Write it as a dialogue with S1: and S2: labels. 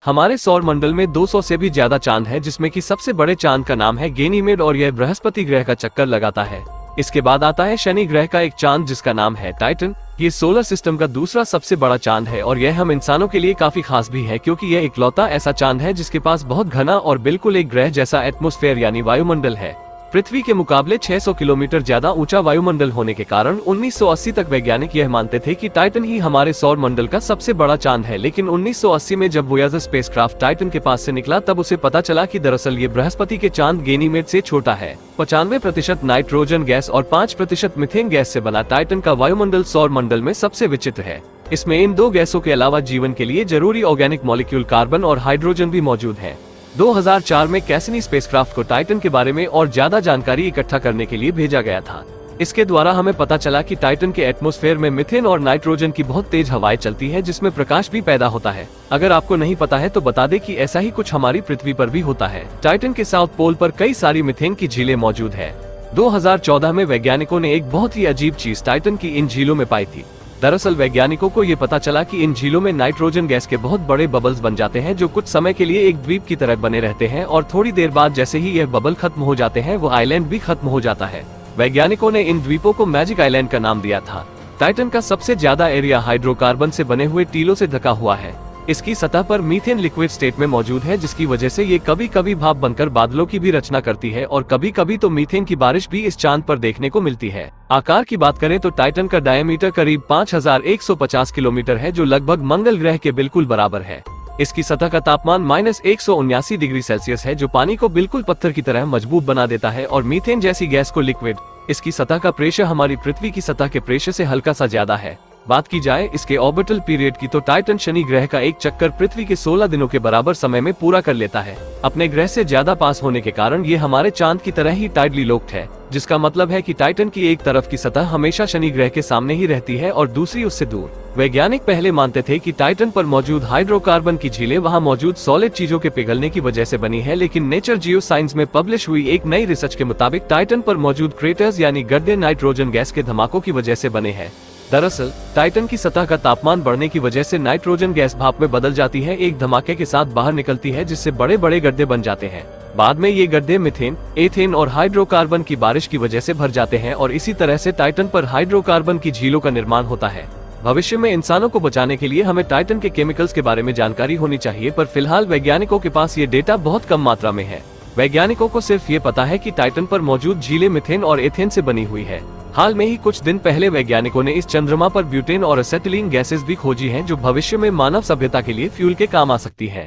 S1: हमारे सौर मंडल में 200 से भी ज्यादा चांद है, जिसमें कि सबसे बड़े चांद का नाम है गैनीमेड और यह बृहस्पति ग्रह का चक्कर लगाता है। इसके बाद आता है शनि ग्रह का एक चांद जिसका नाम है टाइटन। ये सोलर सिस्टम का दूसरा सबसे बड़ा चांद है और यह हम इंसानों के लिए काफी खास भी है, क्योंकि यह इकलौता ऐसा चांद है जिसके पास बहुत घना और बिल्कुल एक ग्रह जैसा एटमॉस्फेयर यानी वायुमंडल है। पृथ्वी के मुकाबले 600 किलोमीटर ज्यादा ऊंचा वायुमंडल होने के कारण 1980 तक वैज्ञानिक यह मानते थे कि टाइटन ही हमारे सौर मंडल का सबसे बड़ा चांद है। लेकिन 1980 में जब वोयाजर स्पेसक्राफ्ट टाइटन के पास से निकला तब उसे पता चला कि दरअसल ये बृहस्पति के चांद गैनीमेड से छोटा है। 95% नाइट्रोजन गैस और 5% मीथेन गैस से बना टाइटन का वायुमंडल सौर मंडल में सबसे विचित्र है। इसमें इन दो गैसों के अलावा जीवन के लिए जरूरी ऑर्गेनिक मॉलिक्यूल कार्बन और हाइड्रोजन भी मौजूद है। 2004 में कैसिनी स्पेसक्राफ्ट को टाइटन के बारे में और ज्यादा जानकारी इकट्ठा करने के लिए भेजा गया था। इसके द्वारा हमें पता चला कि टाइटन के एटमॉस्फेयर में मीथेन और नाइट्रोजन की बहुत तेज हवाएं चलती है, जिसमें प्रकाश भी पैदा होता है। अगर आपको नहीं पता है तो बता दें कि ऐसा ही कुछ हमारी पृथ्वी पर भी होता है। टाइटन के साउथ पोल पर कई सारी मीथेन की झीलें मौजूद है। 2014 में वैज्ञानिकों ने एक बहुत ही अजीब चीज टाइटन की इन झीलों में पाई थी। दरअसल वैज्ञानिकों को ये पता चला कि इन झीलों में नाइट्रोजन गैस के बहुत बड़े बबल्स बन जाते हैं, जो कुछ समय के लिए एक द्वीप की तरह बने रहते हैं और थोड़ी देर बाद जैसे ही यह बबल खत्म हो जाते हैं वो आइलैंड भी खत्म हो जाता है। वैज्ञानिकों ने इन द्वीपों को मैजिक आइलैंड का नाम दिया था। टाइटन का सबसे ज्यादा एरिया हाइड्रोकार्बन से बने हुए टीलों से ढका हुआ है। इसकी सतह पर मीथेन लिक्विड स्टेट में मौजूद है, जिसकी वजह से ये कभी कभी भाप बनकर बादलों की भी रचना करती है और कभी कभी तो मीथेन की बारिश भी इस चांद पर देखने को मिलती है। आकार की बात करें तो टाइटन का डायमीटर करीब 5150 किलोमीटर है, जो लगभग मंगल ग्रह के बिल्कुल बराबर है। इसकी सतह का तापमान -179 डिग्री सेल्सियस है, जो पानी को बिल्कुल पत्थर की तरह मजबूत बना देता है और मीथेन जैसी गैस को लिक्विड। इसकी सतह का प्रेशर हमारी पृथ्वी की सतह के प्रेशर से हल्का सा ज्यादा है। बात की जाए इसके ऑर्बिटल पीरियड की तो टाइटन शनि ग्रह का एक चक्कर पृथ्वी के 16 दिनों के बराबर समय में पूरा कर लेता है। अपने ग्रह से ज्यादा पास होने के कारण ये हमारे चांद की तरह ही टाइडली लोक्ड है, जिसका मतलब है कि टाइटन की एक तरफ की सतह हमेशा शनि ग्रह के सामने ही रहती है और दूसरी उससे दूर। वैज्ञानिक पहले मानते थे कि टाइटन पर मौजूद हाइड्रोकार्बन की झीलें वहां मौजूद सॉलिड चीजों के पिघलने की वजह से बनी है, लेकिन नेचर जियो साइंस में पब्लिश हुई एक नई रिसर्च के मुताबिक टाइटन पर मौजूद क्रेटर्स यानी गड्ढे नाइट्रोजन गैस के धमाकों की वजह से बने हैं। दरअसल टाइटन की सतह का तापमान बढ़ने की वजह से नाइट्रोजन गैस भाप में बदल जाती है, एक धमाके के साथ बाहर निकलती है, जिससे बड़े बड़े गड्ढे बन जाते हैं। बाद में ये गड्ढे मीथेन, एथेन और हाइड्रोकार्बन की बारिश की वजह से भर जाते हैं और इसी तरह से टाइटन पर हाइड्रोकार्बन की झीलों का निर्माण होता है। भविष्य में इंसानों को बचाने के लिए हमें टाइटन के केमिकल्स के बारे में जानकारी होनी चाहिए, पर फिलहाल वैज्ञानिकों के पास ये डेटा बहुत कम मात्रा में है। वैज्ञानिकों को सिर्फ ये पता है कि टाइटन पर मौजूद झीलें मीथेन और एथेन से बनी हुई है। हाल में ही कुछ दिन पहले वैज्ञानिकों ने इस चंद्रमा पर ब्यूटेन और एसेटिलीन गैसेस भी खोजी हैं, जो भविष्य में मानव सभ्यता के लिए फ्यूल के काम आ सकती है।